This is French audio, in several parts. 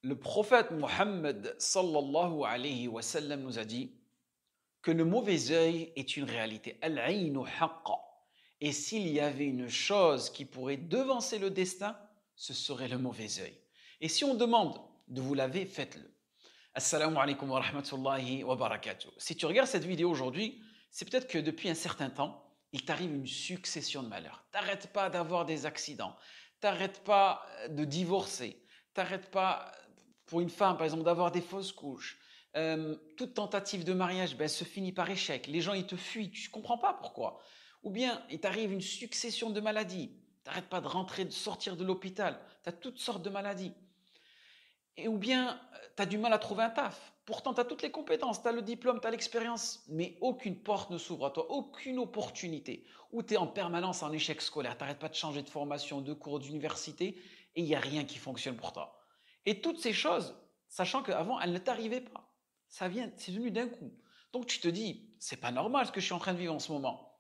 Le prophète Mohammed sallallahu alayhi wa sallam nous a dit que le mauvais œil est une réalité. Al-aynu haqqa. Et s'il y avait une chose qui pourrait devancer le destin, ce serait le mauvais œil. Et si on demande de vous laver, faites-le. Assalamu alaikum wa rahmatullahi wa barakatuh. Si tu regardes cette vidéo aujourd'hui, c'est peut-être que depuis un certain temps, il t'arrive une succession de malheurs. T'arrêtes pas d'avoir des accidents, t'arrêtes pas de divorcer, t'arrêtes pas, pour une femme par exemple, d'avoir des fausses couches. Toute tentative de mariage se finit par échec. Les gens ils te fuient, tu ne comprends pas pourquoi. Ou bien il t'arrive une succession de maladies. T'arrêtes pas de rentrer, de sortir de l'hôpital. Tu as toutes sortes de maladies. Et ou bien tu as du mal à trouver un taf. Pourtant, tu as toutes les compétences, tu as le diplôme, tu as l'expérience, mais aucune porte ne s'ouvre à toi, aucune opportunité. Ou tu es en permanence en échec scolaire, tu n'arrêtes pas de changer de formation, de cours, d'université, et il n'y a rien qui fonctionne pour toi. Et toutes ces choses, sachant qu'avant, elles ne t'arrivaient pas. Ça vient, c'est venu d'un coup. Donc tu te dis, c'est pas normal ce que je suis en train de vivre en ce moment.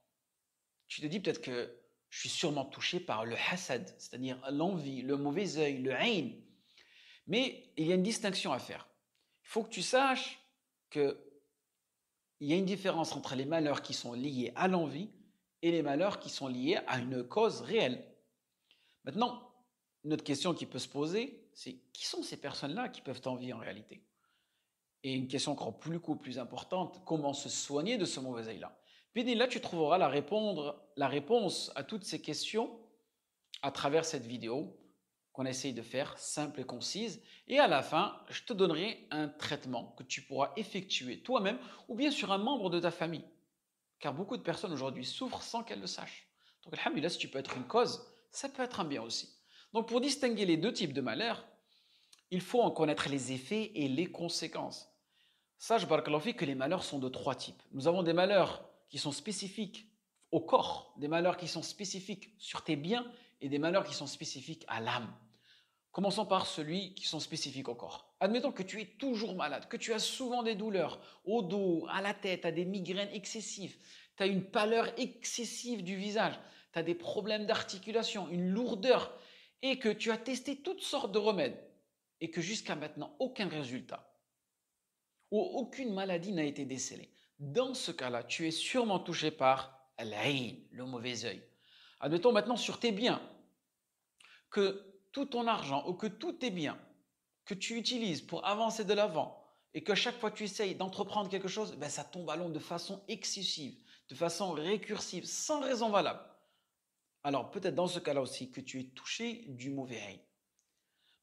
Tu te dis peut-être que je suis sûrement touché par le hasad, c'est-à-dire l'envie, le mauvais œil, le ayn. Mais il y a une distinction à faire. Il faut que tu saches qu'il y a une différence entre les malheurs qui sont liés à l'envie et les malheurs qui sont liés à une cause réelle. Maintenant, une autre question qui peut se poser, c'est qui sont ces personnes-là qui peuvent t'envier en réalité? Et une question encore plus importante, comment se soigner de ce mauvais œil-là? Puis là, tu trouveras la réponse à toutes ces questions à travers cette vidéo qu'on essaye de faire simple et concise. Et à la fin, je te donnerai un traitement que tu pourras effectuer toi-même ou bien sur un membre de ta famille. Car beaucoup de personnes aujourd'hui souffrent sans qu'elles le sachent. Donc, alhamdulillah, si tu peux être une cause, ça peut être un bien aussi. Donc, pour distinguer les deux types de malheurs, il faut en connaître les effets et les conséquences. Sache, barakallahu fik, que les malheurs sont de trois types. Nous avons des malheurs qui sont spécifiques au corps, des malheurs qui sont spécifiques sur tes biens et des malheurs qui sont spécifiques à l'âme. Commençons par celui qui sont spécifiques au corps. Admettons que tu es toujours malade, que tu as souvent des douleurs au dos, à la tête, tu as des migraines excessives, tu as une pâleur excessive du visage, tu as des problèmes d'articulation, une lourdeur, et que tu as testé toutes sortes de remèdes, et que jusqu'à maintenant, aucun résultat, ou aucune maladie n'a été décelée. Dans ce cas-là, tu es sûrement touché par l'ayn, le mauvais œil. Admettons maintenant sur tes biens, que tout ton argent ou que tous tes biens que tu utilises pour avancer de l'avant et que chaque fois que tu essayes d'entreprendre quelque chose, ça tombe à l'eau de façon excessive, de façon récursive, sans raison valable. Alors peut-être dans ce cas-là aussi que tu es touché du mauvais œil.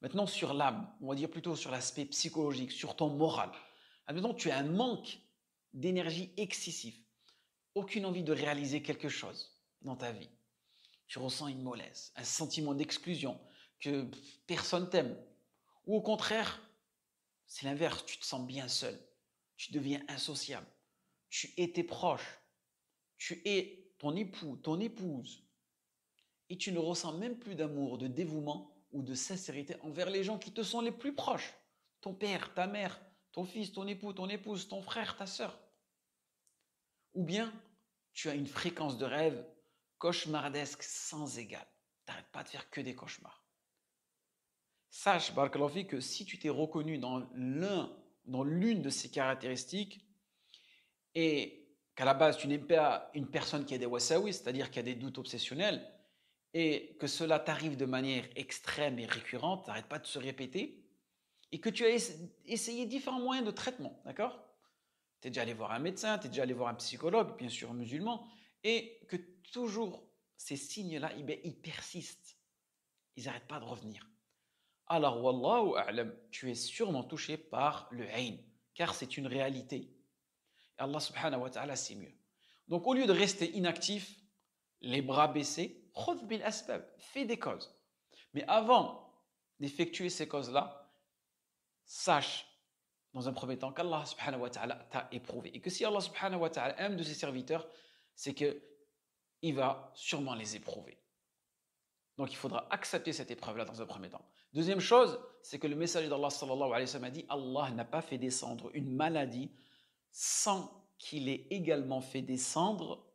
Maintenant sur l'âme, on va dire plutôt sur l'aspect psychologique, sur ton moral. Admettons que tu as un manque d'énergie excessif, aucune envie de réaliser quelque chose dans ta vie. Tu ressens une mollesse, un sentiment d'exclusion, que personne t'aime. Ou au contraire, c'est l'inverse, tu te sens bien seul, tu deviens insociable, tu es tes proches, tu es ton époux, ton épouse, et tu ne ressens même plus d'amour, de dévouement ou de sincérité envers les gens qui te sont les plus proches, ton père, ta mère, ton fils, ton époux, ton épouse, ton frère, ta sœur. Ou bien, tu as une fréquence de rêve cauchemardesque sans égale. Tu n'arrêtes pas de faire que des cauchemars. Sache, barakallahu fik, que si tu t'es reconnu dans l'une de ces caractéristiques et qu'à la base tu n'es pas une personne qui a des wasawis, c'est-à-dire qui a des doutes obsessionnels, et que cela t'arrive de manière extrême et récurrente, tu n'arrêtes pas de se répéter, et que tu as essayé différents moyens de traitement, d'accord? Tu es déjà allé voir un médecin, tu es déjà allé voir un psychologue, bien sûr musulman, et que toujours ces signes-là, ils persistent, ils n'arrêtent pas de revenir. Alors, wallahu a'lam, tu es sûrement touché par le ayn, car c'est une réalité. Et Allah subhanahu wa ta'ala, c'est mieux. Donc, au lieu de rester inactif, les bras baissés, khudh bil asbab, fais des causes. Mais avant d'effectuer ces causes-là, sache, dans un premier temps, qu'Allah subhanahu wa ta'ala t'a éprouvé. Et que si Allah subhanahu wa ta'ala aime de ses serviteurs, c'est qu'il va sûrement les éprouver. Donc il faudra accepter cette épreuve-là dans un premier temps. Deuxième chose, c'est que le messager d'Allah sallallahu alayhi wa sallam a dit Allah n'a pas fait descendre une maladie sans qu'il ait également fait descendre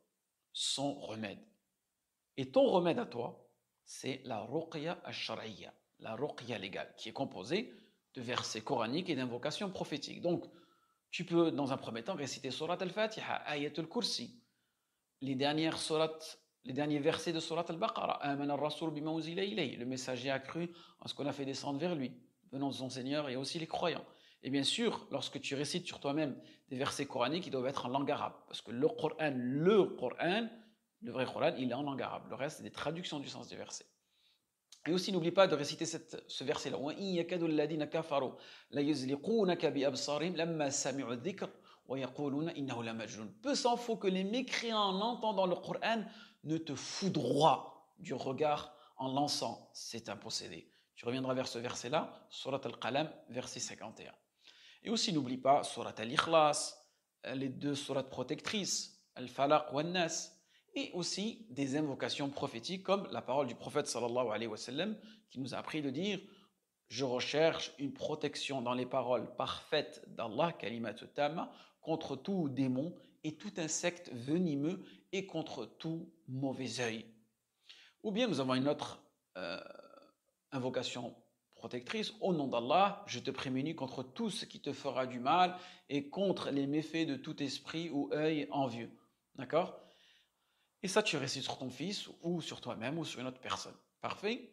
son remède. Et ton remède à toi, c'est la ruqya al-shar'iyya, la ruqya légale, qui est composée de versets coraniques et d'invocations prophétiques. Donc, tu peux, dans un premier temps, réciter Surat al-Fatiha, Ayat al-Kursi, les derniers versets de Surat al-Baqarah, Amana al-Rasul bima unzila ilayhi, le messager a cru en ce qu'on a fait descendre vers lui, venant de son Seigneur et aussi les croyants. Et bien sûr, lorsque tu récites sur toi-même des versets coraniques, ils doivent être en langue arabe, parce que le vrai Coran, il est en langue arabe. Le reste, c'est des traductions du sens des versets. Et aussi, n'oublie pas de réciter ce verset-là. Peu s'en faut que les mécréants, en entendant le Coran, ne te foudroient du regard en lançant. C'est un possédé. Tu reviendras vers ce verset-là, Surat al-Qalam, verset 51. Et aussi, n'oublie pas Surat al-Ikhlas, les deux sourates protectrices, Al-Falaq wa Nas, et aussi des invocations prophétiques comme la parole du prophète sallallahu alayhi wa sallam qui nous a appris de dire je recherche une protection dans les paroles parfaites d'Allah, kalimat tamma, contre tout démon et tout insecte venimeux et contre tout mauvais œil. Ou bien nous avons une autre invocation protectrice, au nom d'Allah, je te prémunis contre tout ce qui te fera du mal et contre les méfaits de tout esprit ou œil envieux. D'accord? Et ça, tu récites sur ton fils ou sur toi-même ou sur une autre personne. Parfait?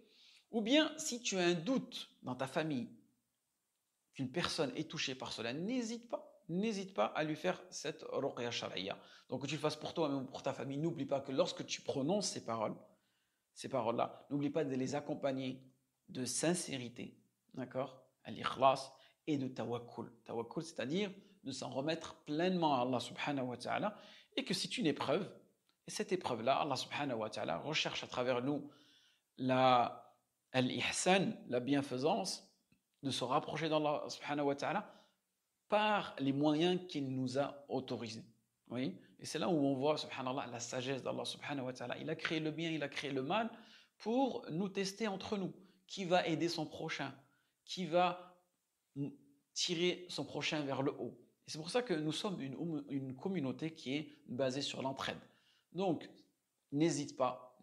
Ou bien, si tu as un doute dans ta famille qu'une personne est touchée par cela, n'hésite pas à lui faire cette ruqya shar'iyya. Donc que tu le fasses pour toi-même ou pour ta famille, n'oublie pas que lorsque tu prononces ces paroles-là, n'oublie pas de les accompagner de sincérité, d'accord? Al-ikhlas et de tawakkul. Tawakkul, c'est-à-dire de s'en remettre pleinement à Allah subhanahu wa ta'ala et que c'est une épreuve. Et cette épreuve-là, Allah subhanahu wa ta'ala recherche à travers nous l'ihsan, la bienfaisance, de se rapprocher d'Allah subhanahu wa ta'ala par les moyens qu'il nous a autorisés. Oui? Et c'est là où on voit, subhanallah, la sagesse d'Allah subhanahu wa ta'ala. Il a créé le bien, il a créé le mal pour nous tester entre nous. Qui va aider son prochain? Qui va tirer son prochain vers le haut? Et c'est pour ça que nous sommes une communauté qui est basée sur l'entraide. Donc, n'hésite pas,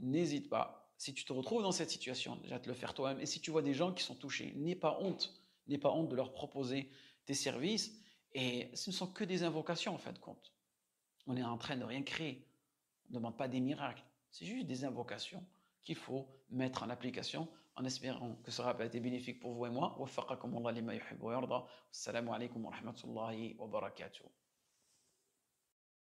si tu te retrouves dans cette situation, déjà te le faire toi-même, et si tu vois des gens qui sont touchés, n'aie pas honte de leur proposer tes services, et ce ne sont que des invocations en fin de compte. On est en train de rien créer, on ne demande pas des miracles, c'est juste des invocations qu'il faut mettre en application en espérant que ce rappel a été bénéfique pour vous et moi. Waffaqakum Allah lima yuhibbu wa yarda. Assalamu alaikum wa rahmatullahi wa barakatuh.